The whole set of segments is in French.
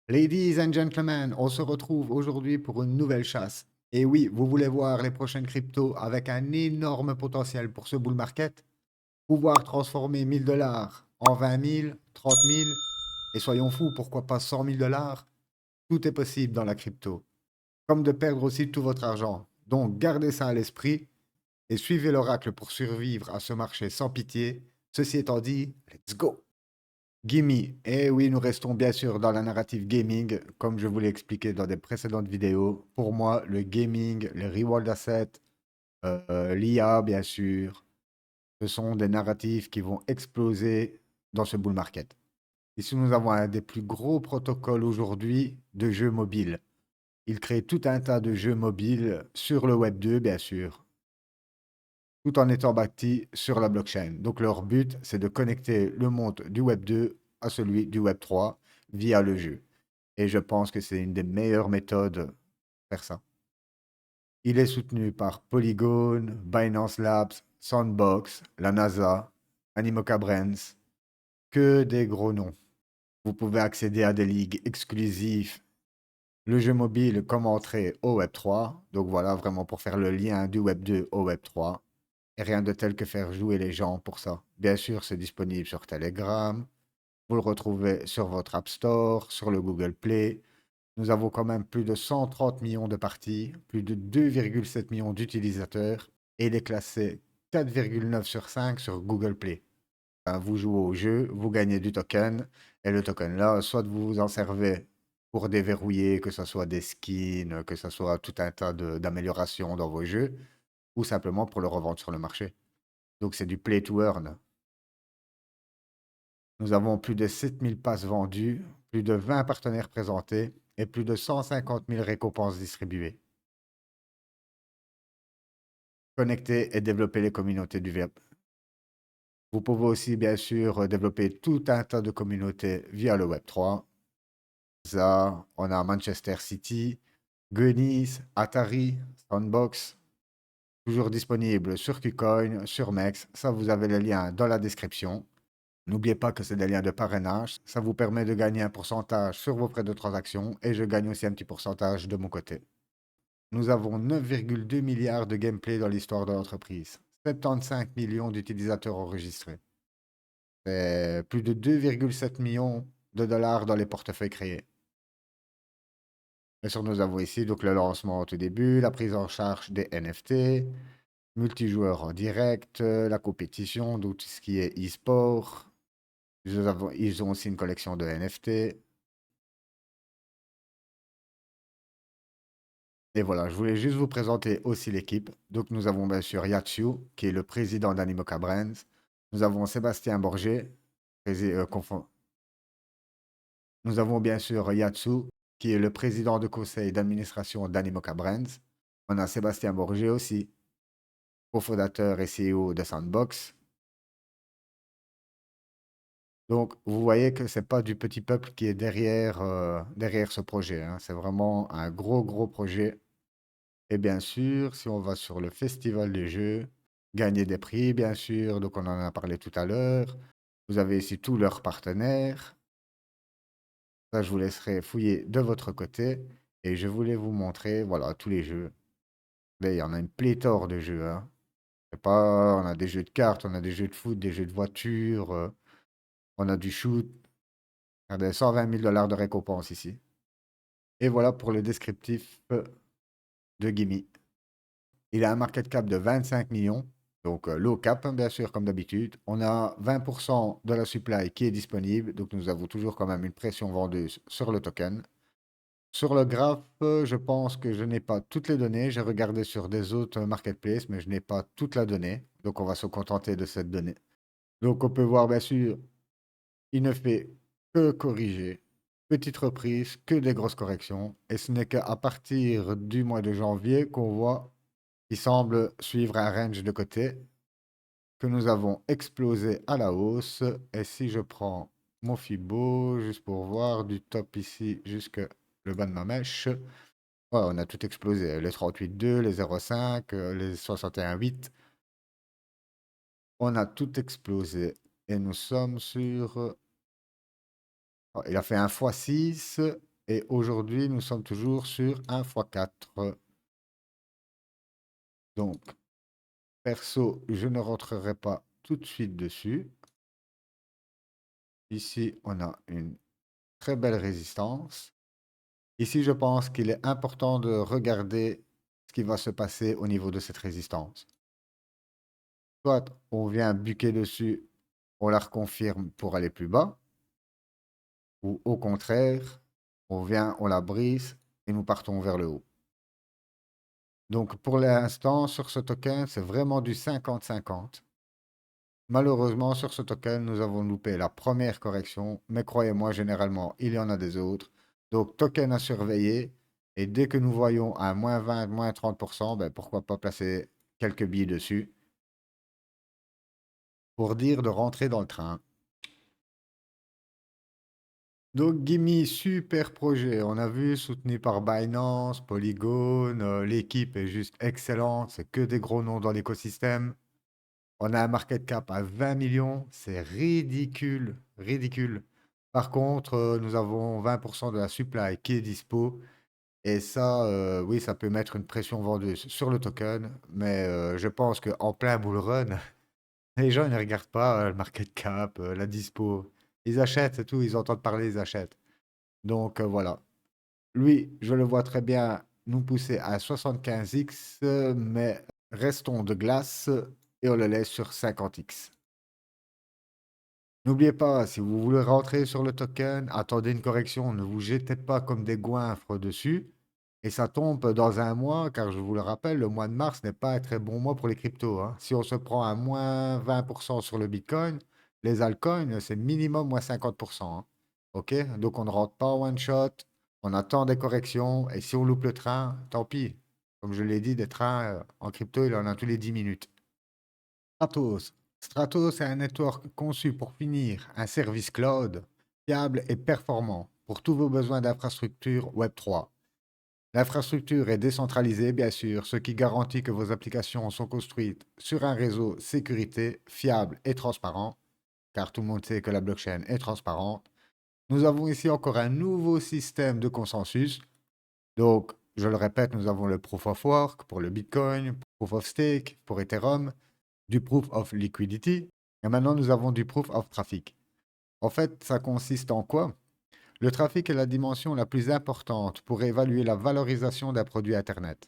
Ladies and gentlemen, on se retrouve aujourd'hui pour une nouvelle chasse. Et oui, vous voulez voir les prochaines cryptos avec un énorme potentiel pour ce bull market? Pouvoir transformer 1000 $ en 20 000, 30 000, et soyons fous, pourquoi pas 100 000 $? Tout est possible dans la crypto. Comme de perdre aussi tout votre argent. Donc gardez ça à l'esprit et suivez l'oracle pour survivre à ce marché sans pitié. Ceci étant dit, let's go! Gimme. Eh oui, nous restons bien sûr dans la narrative gaming, comme je vous l'ai expliqué dans des précédentes vidéos. Pour moi, le gaming, les reward assets, l'IA, bien sûr, ce sont des narratifs qui vont exploser dans ce bull market. Ici, nous avons un des plus gros protocoles aujourd'hui de jeux mobiles. Il crée tout un tas de jeux mobiles sur le Web 2, bien sûr, tout en étant bâtis sur la blockchain. Donc leur but, c'est de connecter le monde du Web 2 à celui du Web 3 via le jeu. Et je pense que c'est une des meilleures méthodes pour faire ça. Il est soutenu par Polygon, Binance Labs, Sandbox, la NASA, Animoca Brands, que des gros noms. Vous pouvez accéder à des ligues exclusives, le jeu mobile comme entrée au Web 3. Donc voilà, vraiment pour faire le lien du Web 2 au Web 3. Et rien de tel que faire jouer les gens pour ça. Bien sûr, c'est disponible sur Telegram. Vous le retrouvez sur votre App Store, sur le Google Play. Nous avons quand même plus de 130 millions de parties, plus de 2,7 millions d'utilisateurs et il est classé 4,9 sur 5 sur Google Play. Enfin, vous jouez au jeu, vous gagnez du token et le token là, soit vous vous en servez pour déverrouiller, que ce soit des skins, que ce soit tout un tas d'améliorations dans vos jeux, ou simplement pour le revendre sur le marché. Donc c'est du play to earn. Nous avons plus de 7000 passes vendues, plus de 20 partenaires présentés et plus de 150 000 récompenses distribuées. Connecter et développer les communautés du web. Vous pouvez aussi, bien sûr, développer tout un tas de communautés via le Web 3. Ça, on a Manchester City, Guinness, Atari, Sandbox, toujours disponible sur KuCoin, sur Mex. Ça, vous avez le lien dans la description. N'oubliez pas que c'est des liens de parrainage. Ça vous permet de gagner un pourcentage sur vos frais de transaction et je gagne aussi un petit pourcentage de mon côté. Nous avons 9,2 milliards de gameplay dans l'histoire de l'entreprise. 75 millions d'utilisateurs enregistrés. C'est plus de 2,7 millions de dollars dans les portefeuilles créés. Bien sûr, nous avons ici donc le lancement au tout début, la prise en charge des NFT, multijoueurs en direct, la compétition, donc tout ce qui est e-sport. Ils ont aussi une collection de NFT. Et voilà, je voulais juste vous présenter aussi l'équipe. Donc nous avons bien sûr Yatsu, qui est le président d'Animoca Brands. Nous avons Sébastien Borgé, nous avons bien sûr Yatsu, qui est le président de conseil d'administration d'Animoca Brands. On a Sébastien Borgé aussi, cofondateur et CEO de Sandbox. Donc, vous voyez que c'est pas du petit peuple qui est derrière ce projet, hein. C'est vraiment un gros, gros projet. Et bien sûr, si on va sur le festival des jeux, gagner des prix, bien sûr. Donc, on en a parlé tout à l'heure. Vous avez ici tous leurs partenaires. Ça, je vous laisserai fouiller de votre côté. Et je voulais vous montrer, voilà, tous les jeux. Là, il y en a une pléthore de jeux, hein. C'est pas, on a des jeux de cartes, on a des jeux de foot, des jeux de voiture, on a du shoot. Regardez, 120 000 $ de récompense ici. Et voilà pour le descriptif de Gimme. Il a un market cap de 25 millions, donc low cap, hein, bien sûr, comme d'habitude. On a 20% de la supply qui est disponible, donc nous avons toujours quand même une pression vendeuse sur le token. Sur le graphe, je pense que je n'ai pas toutes les données. J'ai regardé sur des autres marketplaces, mais je n'ai pas toute la donnée. Donc on va se contenter de cette donnée. Donc on peut voir, bien sûr, il ne fait que corriger. Petite reprise, que des grosses corrections. Et ce n'est qu'à partir du mois de janvier qu'on voit qu'il semble suivre un range de côté que nous avons explosé à la hausse. Et si je prends mon Fibo, juste pour voir du top ici jusque le bas de ma mèche, ouais, on a tout explosé. Les 38,2, les 0,5, les 61,8. On a tout explosé. Et nous sommes sur... il a fait un x6. Et aujourd'hui, nous sommes toujours sur 1 x 4. Donc, perso, je ne rentrerai pas tout de suite dessus. Ici, on a une très belle résistance. Ici, je pense qu'il est important de regarder ce qui va se passer au niveau de cette résistance. Soit on vient buquer dessus, on la reconfirme pour aller plus bas, ou au contraire, on vient, on la brise et nous partons vers le haut. Donc pour l'instant, sur ce token, c'est vraiment du 50-50. Malheureusement, sur ce token, nous avons loupé la première correction, mais croyez-moi, généralement, il y en a des autres. Donc token à surveiller, et dès que nous voyons un moins 20, moins 30%, ben, pourquoi pas placer quelques billes dessus pour dire de rentrer dans le train. Donc Gimme, super projet. On a vu, soutenu par Binance, Polygon. L'équipe est juste excellente. C'est que des gros noms dans l'écosystème. On a un market cap à 20 millions. C'est ridicule, ridicule. Par contre, nous avons 20% de la supply qui est dispo. Et ça, oui, ça peut mettre une pression vendeuse sur le token. Mais je pense qu'en plein bull run, les gens ils ne regardent pas le market cap, la dispo. Ils achètent, c'est tout. Ils entendent parler, ils achètent. Donc voilà. Lui, je le vois très bien nous pousser à 75x, mais restons de glace et on le laisse sur 50x. N'oubliez pas, si vous voulez rentrer sur le token, attendez une correction, ne vous jetez pas comme des goinfres dessus. Et ça tombe dans un mois, car je vous le rappelle, le mois de mars n'est pas un très bon mois pour les cryptos, hein. Si on se prend un moins 20% sur le Bitcoin, les altcoins, c'est minimum moins 50%, hein. OK? Donc on ne rentre pas en one shot, on attend des corrections, et si on loupe le train, tant pis. Comme je l'ai dit, des trains en crypto, il y en a tous les 10 minutes. Stratos. Stratos est un network conçu pour finir un service cloud fiable et performant pour tous vos besoins d'infrastructure Web3. L'infrastructure est décentralisée, bien sûr, ce qui garantit que vos applications sont construites sur un réseau sécurité, fiable et transparent, car tout le monde sait que la blockchain est transparente. Nous avons ici encore un nouveau système de consensus. Donc, je le répète, nous avons le Proof of Work pour le Bitcoin, Proof of Stake pour Ethereum, du Proof of Liquidity, et maintenant nous avons du Proof of Traffic. En fait, ça consiste en quoi? Le trafic est la dimension la plus importante pour évaluer la valorisation d'un produit Internet.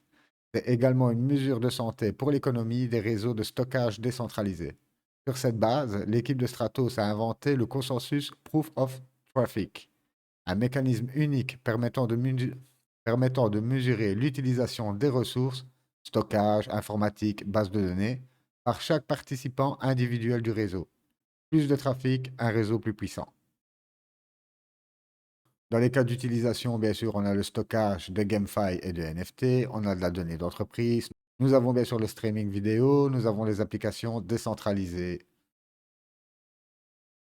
C'est également une mesure de santé pour l'économie des réseaux de stockage décentralisés. Sur cette base, l'équipe de Stratos a inventé le consensus Proof of Traffic, un mécanisme unique permettant de mesurer l'utilisation des ressources, stockage, informatique, base de données, par chaque participant individuel du réseau. Plus de trafic, un réseau plus puissant. Dans les cas d'utilisation, bien sûr, on a le stockage de GameFi et de NFT, on a de la donnée d'entreprise, nous avons bien sûr le streaming vidéo, nous avons les applications décentralisées.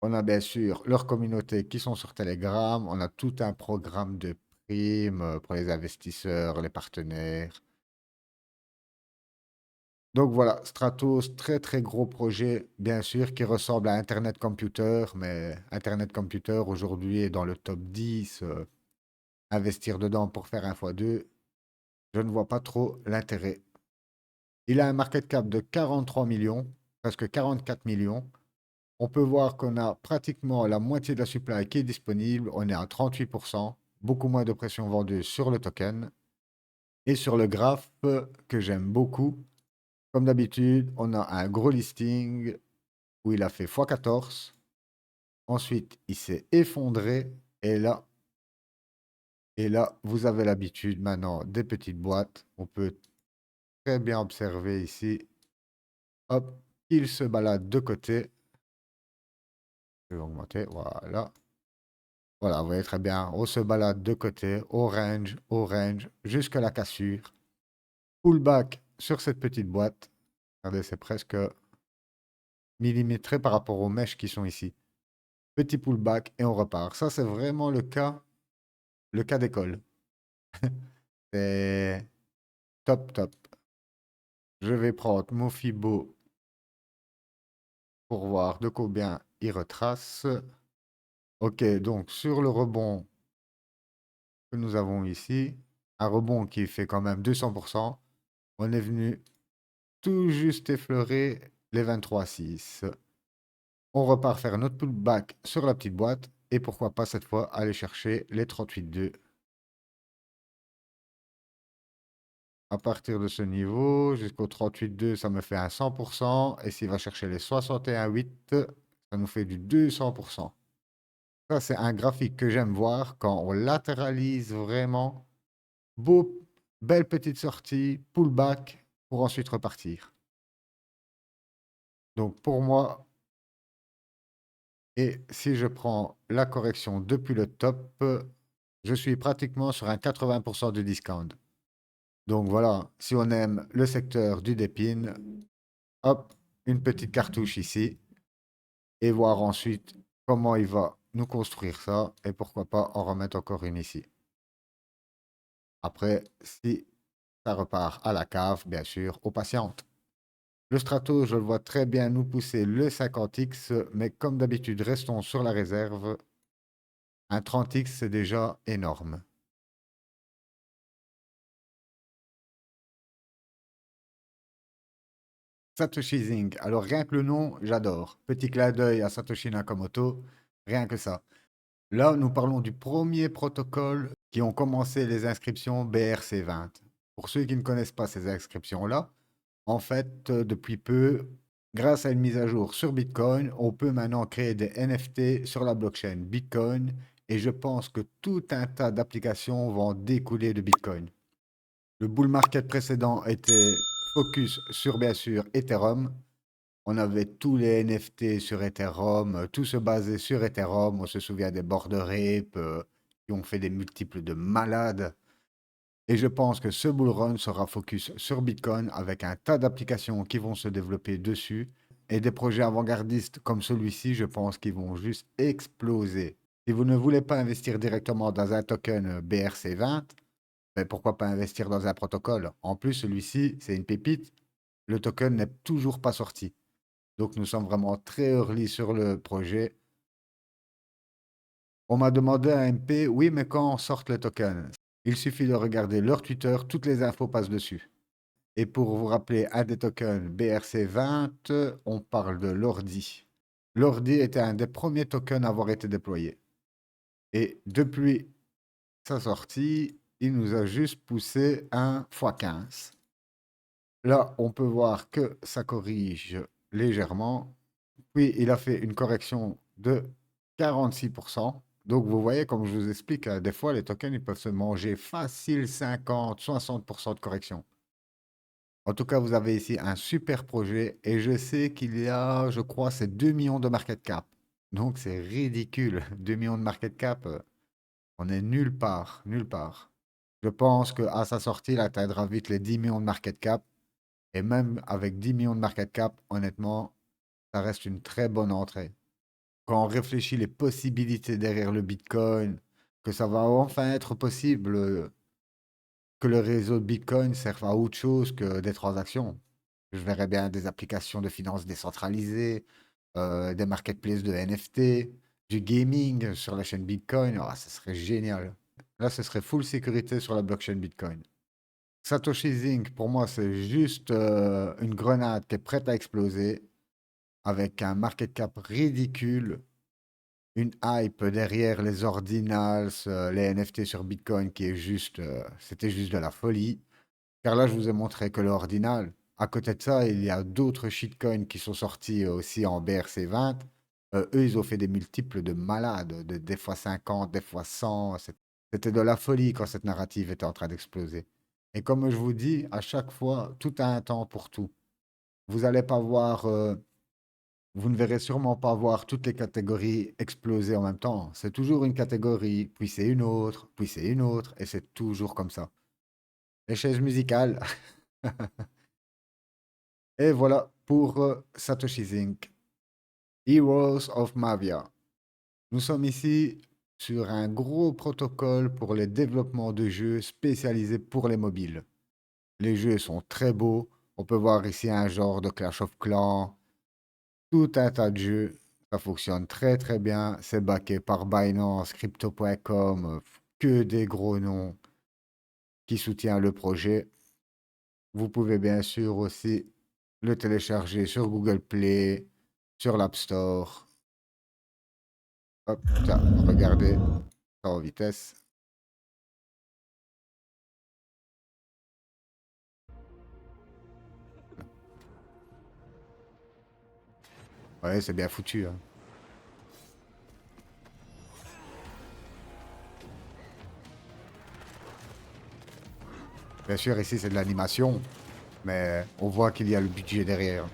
On a bien sûr leurs communautés qui sont sur Telegram, on a tout un programme de primes pour les investisseurs, les partenaires. Donc voilà, Stratos, très très gros projet, bien sûr, qui ressemble à Internet Computer, mais Internet Computer aujourd'hui est dans le top 10. Investir dedans pour faire un x2, je ne vois pas trop l'intérêt. Il a un market cap de 43 millions, presque 44 millions. On peut voir qu'on a pratiquement la moitié de la supply qui est disponible. On est à 38%, beaucoup moins de pression vendue sur le token. Et sur le graphe que j'aime beaucoup, comme d'habitude, on a un gros listing où il a fait x14. Ensuite, il s'est effondré. Et là, vous avez l'habitude maintenant des petites boîtes. On peut très bien observer ici. Hop, il se balade de côté. Je vais augmenter, voilà. Voilà, vous voyez très bien. On se balade de côté, orange, jusqu'à la cassure. Pullback sur cette petite boîte. Regardez, c'est presque millimétré par rapport aux mèches qui sont ici. Petit pullback et on repart. Ça, c'est vraiment le cas d'école. C'est top, top. Je vais prendre mon Fibo pour voir de combien il retrace. Ok, donc sur le rebond, que nous avons ici, un rebond qui fait quand même 200%, on est venu tout juste effleurer les 23,6. On repart faire notre pullback sur la petite boîte et pourquoi pas cette fois aller chercher les 38,2. À partir de ce niveau, jusqu'au 38,2, ça me fait un 100%. Et s'il va chercher les 61,8, ça nous fait du 200%. Ça, c'est un graphique que j'aime voir quand on latéralise vraiment. Beau, belle petite sortie, pullback, pour ensuite repartir. Donc pour moi, et si je prends la correction depuis le top, je suis pratiquement sur un 80% de discount. Donc voilà, si on aime le secteur du Dépine, hop, une petite cartouche ici et voir ensuite comment il va nous construire ça et pourquoi pas en remettre encore une ici. Après, si ça repart à la cave, bien sûr, aux patientes. Le Strato, je le vois très bien nous pousser le 50X, mais comme d'habitude, restons sur la réserve. Un 30X, c'est déjà énorme. Satoshi Zing. Alors, rien que le nom, j'adore. Petit clin d'œil à Satoshi Nakamoto. Rien que ça. Là, nous parlons du premier protocole qui ont commencé les inscriptions BRC20. Pour ceux qui ne connaissent pas ces inscriptions-là, en fait, depuis peu, grâce à une mise à jour sur Bitcoin, on peut maintenant créer des NFT sur la blockchain Bitcoin et je pense que tout un tas d'applications vont découler de Bitcoin. Le bull market précédent était focus sur, bien sûr, Ethereum. On avait tous les NFT sur Ethereum, tout se basait sur Ethereum. On se souvient des Bored Ape qui ont fait des multiples de malades. Et je pense que ce bull run sera focus sur Bitcoin avec un tas d'applications qui vont se développer dessus. Et des projets avant-gardistes comme celui-ci, je pense qu'ils vont juste exploser. Si vous ne voulez pas investir directement dans un token BRC20, ben pourquoi pas investir dans un protocole? En plus, celui-ci, c'est une pépite. Le token n'est toujours pas sorti. Donc nous sommes vraiment très early sur le projet. On m'a demandé à MP, oui, mais quand sortent les tokens? Il suffit de regarder leur Twitter, toutes les infos passent dessus. Et pour vous rappeler, un des tokens BRC20, on parle de l'ordi. L'ordi était un des premiers tokens à avoir été déployé. Et depuis sa sortie, il nous a juste poussé un x15. Là, on peut voir que ça corrige légèrement. Puis, il a fait une correction de 46%. Donc, vous voyez, comme je vous explique, des fois, les tokens, ils peuvent se manger facile 50, 60% de correction. En tout cas, vous avez ici un super projet et je sais qu'il y a, je crois, c'est 2 millions de market cap. Donc, c'est ridicule. 2 millions de market cap, on est nulle part, nulle part. Je pense qu'à sa sortie, il atteindra vite les 10 millions de market cap. Et même avec 10 millions de market cap, honnêtement, ça reste une très bonne entrée. Quand on réfléchit les possibilités derrière le Bitcoin, que ça va enfin être possible que le réseau de Bitcoin serve à autre chose que des transactions. Je verrais bien des applications de finances décentralisées, des marketplaces de NFT, du gaming sur la chaîne Bitcoin. Ah, ça serait génial. Là, ce serait full sécurité sur la blockchain Bitcoin. Satoshi Zinc, pour moi, c'est juste une grenade qui est prête à exploser avec un market cap ridicule, une hype derrière les ordinals, les NFT sur Bitcoin qui est juste, c'était juste de la folie. Car là, je vous ai montré que l'ordinal. À côté de ça, il y a d'autres shitcoins qui sont sortis aussi en BRC20. Eux, ils ont fait des multiples de malades, des fois 50, des fois 100. C'était de la folie quand cette narrative était en train d'exploser. Et comme je vous dis, à chaque fois, tout a un temps pour tout. Vous allez pas voir, vous ne verrez sûrement pas voir toutes les catégories exploser en même temps. C'est toujours une catégorie, puis c'est une autre, puis c'est une autre, et c'est toujours comme ça. Les chaises musicales. Et voilà pour Satoshi Zinc, Heroes of Mavia. Nous sommes ici sur un gros protocole pour les développements de jeux spécialisés pour les mobiles. Les jeux sont très beaux. On peut voir ici un genre de Clash of Clans, tout un tas de jeux. Ça fonctionne très très bien. C'est backé par Binance, Crypto.com. que des gros noms qui soutiennent le projet. Vous pouvez bien sûr aussi le télécharger sur Google Play, sur l'App Store. Hop, tiens, regardez, ça en vitesse. Ouais, c'est bien foutu, hein. Bien sûr, ici, c'est de l'animation, mais on voit qu'il y a le budget derrière.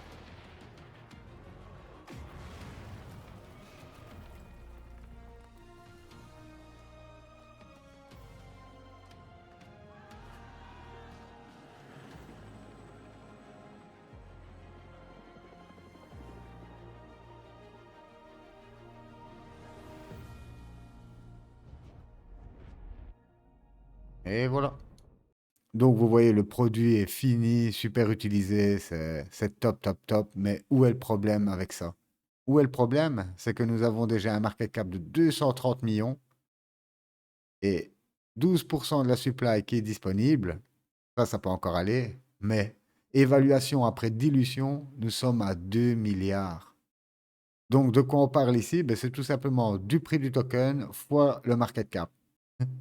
Et voilà. Donc, vous voyez, le produit est fini, super utilisé, c'est top, top, top. Mais où est le problème avec ça? Où est le problème? C'est que nous avons déjà un market cap de 230 millions et 12% de la supply qui est disponible. Ça peut encore aller. Mais évaluation après dilution, nous sommes à 2 milliards. Donc, de quoi on parle ici? Ben, c'est tout simplement du prix du token fois le market cap.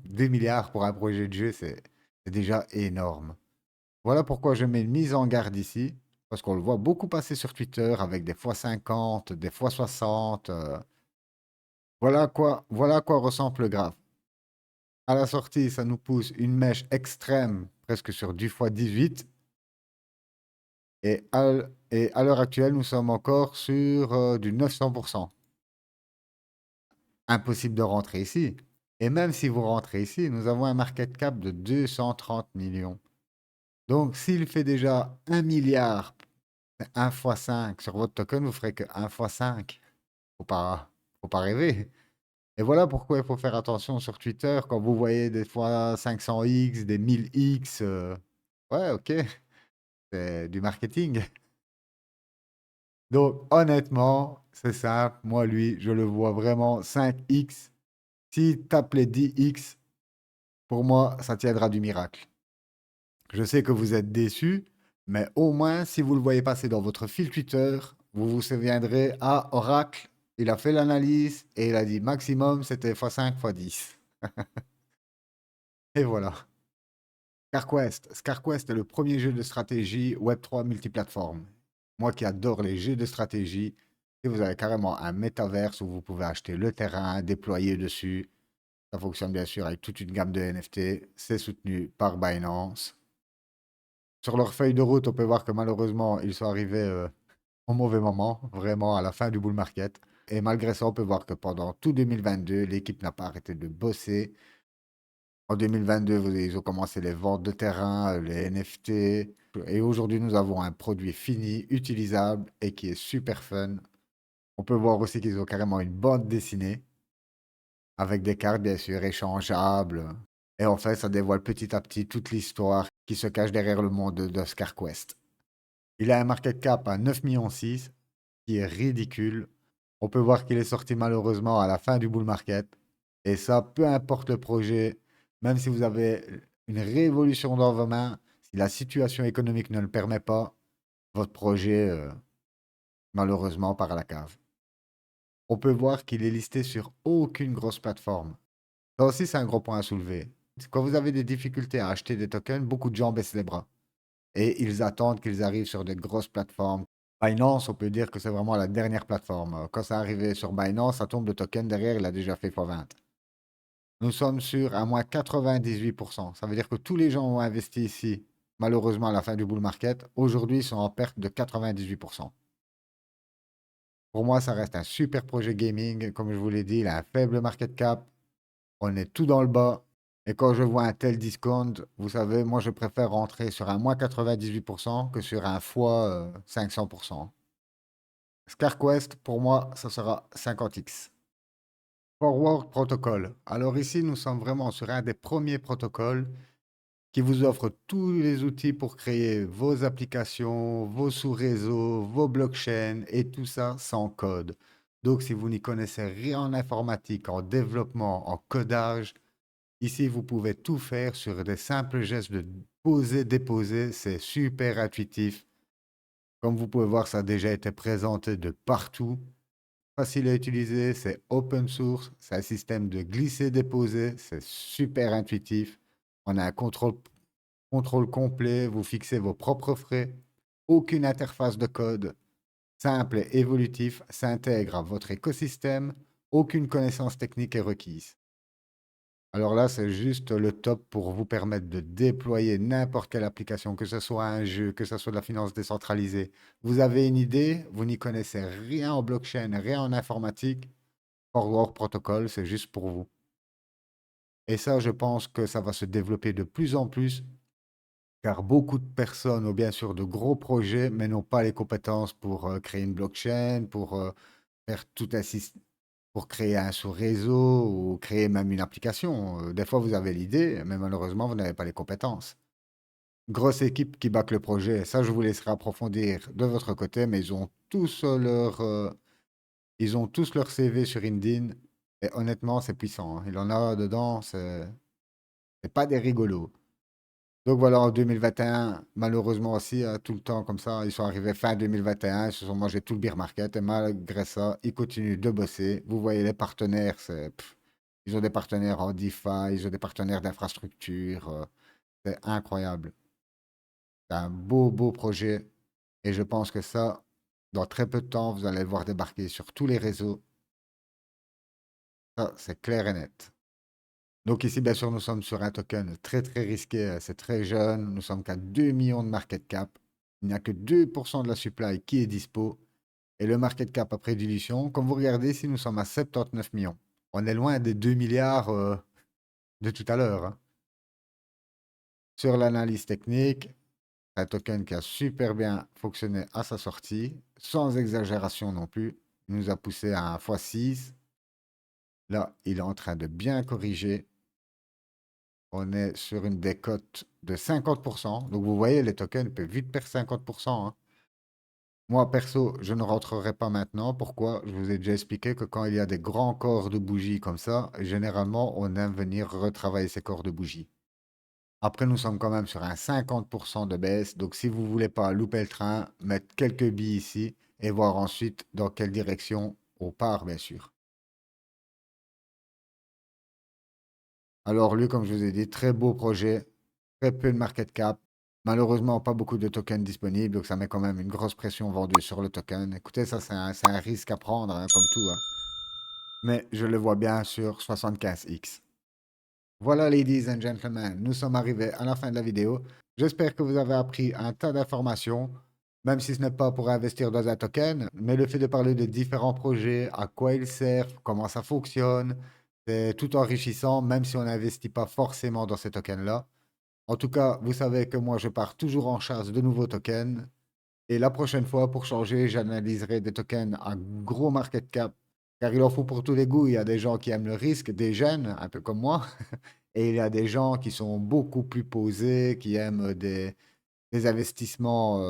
2 milliards pour un projet de jeu, c'est déjà énorme. Voilà pourquoi je mets une mise en garde ici, parce qu'on le voit beaucoup passer sur Twitter avec des fois 50, des fois 60. Voilà à quoi ressemble le graphe. À la sortie, ça nous pousse une mèche extrême, presque sur du fois 18. Et à l'heure actuelle, nous sommes encore sur du 900%. Impossible de rentrer ici. Et même si vous rentrez ici, nous avons un market cap de 230 millions. Donc, s'il fait déjà 1 milliard, 1 fois 5 sur votre token, vous ferez que 1 fois 5. Faut pas rêver. Et voilà pourquoi il faut faire attention sur Twitter quand vous voyez des fois 500x, des 1000x. Ouais, ok, c'est du marketing. Donc, honnêtement, c'est simple. Moi, lui, je le vois vraiment 5x. S'il tape les 10x, pour moi, ça tiendra du miracle. Je sais que vous êtes déçus, mais au moins, si vous le voyez passer dans votre fil Twitter, vous vous souviendrez, ah, Oracle, il a fait l'analyse et il a dit maximum, c'était x5, x10. Et voilà. ScarQuest. ScarQuest est le premier jeu de stratégie Web3 multiplateforme. Moi qui adore les jeux de stratégie, et vous avez carrément un métaverse où vous pouvez acheter le terrain, déployer dessus. Ça fonctionne bien sûr avec toute une gamme de NFT. C'est soutenu par Binance. Sur leur feuille de route, on peut voir que malheureusement, ils sont arrivés au mauvais moment, vraiment à la fin du bull market. Et malgré ça, on peut voir que pendant tout 2022, l'équipe n'a pas arrêté de bosser. En 2022, ils ont commencé les ventes de terrain, les NFT. Et aujourd'hui, nous avons un produit fini, utilisable et qui est super fun. On peut voir aussi qu'ils ont carrément une bande dessinée avec des cartes, bien sûr, échangeables. Et en fait, ça dévoile petit à petit toute l'histoire qui se cache derrière le monde d'Oscar Quest. Il a un market cap à 9,6 millions, qui est ridicule. On peut voir qu'il est sorti malheureusement à la fin du bull market. Et ça, peu importe le projet, même si vous avez une révolution dans vos mains, si la situation économique ne le permet pas, votre projet, malheureusement, part à la cave. On peut voir qu'il est listé sur aucune grosse plateforme. Ça aussi, c'est un gros point à soulever. Quand vous avez des difficultés à acheter des tokens, beaucoup de gens baissent les bras. Et ils attendent qu'ils arrivent sur des grosses plateformes. Binance, on peut dire que c'est vraiment la dernière plateforme. Quand ça arrivé sur Binance, ça tombe le token derrière, il a déjà fait x20. Nous sommes sur à moins 98%. Ça veut dire que tous les gens ont investi ici, malheureusement à la fin du bull market, aujourd'hui sont en perte de 98%. Pour moi, ça reste un super projet gaming. Comme je vous l'ai dit, il a un faible market cap. On est tout dans le bas. Et quand je vois un tel discount, vous savez, moi je préfère rentrer sur un moins 98% que sur un fois 500%. ScarQuest, pour moi, ça sera 50x. Forward Protocol. Alors ici, nous sommes vraiment sur un des premiers protocoles qui vous offre tous les outils pour créer vos applications, vos sous-réseaux, vos blockchains et tout ça sans code. Donc si vous n'y connaissez rien en informatique, en développement, en codage, Ici, vous pouvez tout faire sur des simples gestes de poser, déposer. C'est super intuitif. Comme vous pouvez voir, ça a déjà été présenté de partout. Facile à utiliser, c'est open source, c'est un système de glisser-déposer, c'est super intuitif. On a un contrôle complet, vous fixez vos propres frais, aucune interface de code, simple et évolutif, s'intègre à votre écosystème, aucune connaissance technique est requise. Alors là, c'est juste le top pour vous permettre de déployer n'importe quelle application, que ce soit un jeu, que ce soit de la finance décentralisée. Vous avez une idée, vous n'y connaissez rien en blockchain, rien en informatique, Forward Protocol, c'est juste pour vous. Et ça, je pense que ça va se développer de plus en plus, car beaucoup de personnes ont bien sûr de gros projets, mais n'ont pas les compétences pour créer une blockchain, pour faire tout un système, pour créer un sous-réseau ou créer même une application. Des fois, vous avez l'idée, mais malheureusement, vous n'avez pas les compétences. Grosse équipe qui back le projet, ça, je vous laisserai approfondir de votre côté, mais ils ont tous leur CV sur LinkedIn. Et honnêtement, c'est puissant, hein. Il en a dedans, c'est pas des rigolos. Donc voilà, en 2021, malheureusement aussi, tout le temps comme ça, ils sont arrivés fin 2021, ils se sont mangés tout le beer market. Et malgré ça, ils continuent de bosser. Vous voyez, les partenaires, ils ont des partenaires en DeFi, ils ont des partenaires d'infrastructure. C'est incroyable. C'est un beau, beau projet. Et je pense que ça, dans très peu de temps, vous allez le voir débarquer sur tous les réseaux. Ça, c'est clair et net. Donc ici, bien sûr, nous sommes sur un token très très risqué, c'est très jeune, nous sommes qu'à 2 millions de market cap. Il n'y a que 2% de la supply qui est dispo. Et le market cap après dilution, comme vous regardez ici, nous sommes à 79 millions. On est loin des 2 milliards de tout à l'heure, hein. Sur l'analyse technique, un token qui a super bien fonctionné à sa sortie, sans exagération non plus. Il nous a poussé à un x6. Là, il est en train de bien corriger. On est sur une décote de 50%. Donc, vous voyez, les tokens peuvent vite perdre 50%, hein. Moi, perso, je ne rentrerai pas maintenant. Pourquoi? Je vous ai déjà expliqué que quand il y a des grands corps de bougies comme ça, généralement, on aime venir retravailler ces corps de bougies. Après, nous sommes quand même sur un 50% de baisse. Donc, si vous voulez pas louper le train, mettre quelques billes ici et voir ensuite dans quelle direction on part, bien sûr. Alors, lui, comme je vous ai dit, très beau projet, très peu de market cap. Malheureusement, pas beaucoup de tokens disponibles, donc ça met quand même une grosse pression vendue sur le token. Écoutez, ça, c'est un risque à prendre, hein, comme tout, hein. Mais je le vois bien sur 75X. Voilà, ladies and gentlemen, nous sommes arrivés à la fin de la vidéo. J'espère que vous avez appris un tas d'informations, même si ce n'est pas pour investir dans un token, mais le fait de parler de différents projets, à quoi ils servent, comment ça fonctionne, c'est tout enrichissant, même si on n'investit pas forcément dans ces tokens-là. En tout cas, vous savez que moi, je pars toujours en chasse de nouveaux tokens. Et la prochaine fois, pour changer, j'analyserai des tokens à gros market cap. Car il en faut pour tous les goûts. Il y a des gens qui aiment le risque, des jeunes, un peu comme moi. Et il y a des gens qui sont beaucoup plus posés, qui aiment des investissements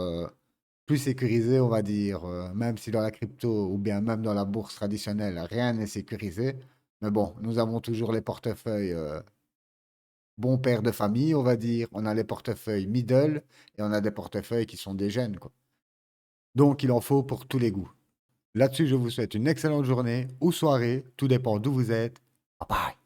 plus sécurisés, on va dire. Même si dans la crypto ou bien même dans la bourse traditionnelle, rien n'est sécurisé. Mais bon, nous avons toujours les portefeuilles bon père de famille, on va dire. On a les portefeuilles middle et on a des portefeuilles qui sont des jeunes, quoi. Donc, il en faut pour tous les goûts. Là-dessus, je vous souhaite une excellente journée ou soirée, tout dépend d'où vous êtes. Bye bye.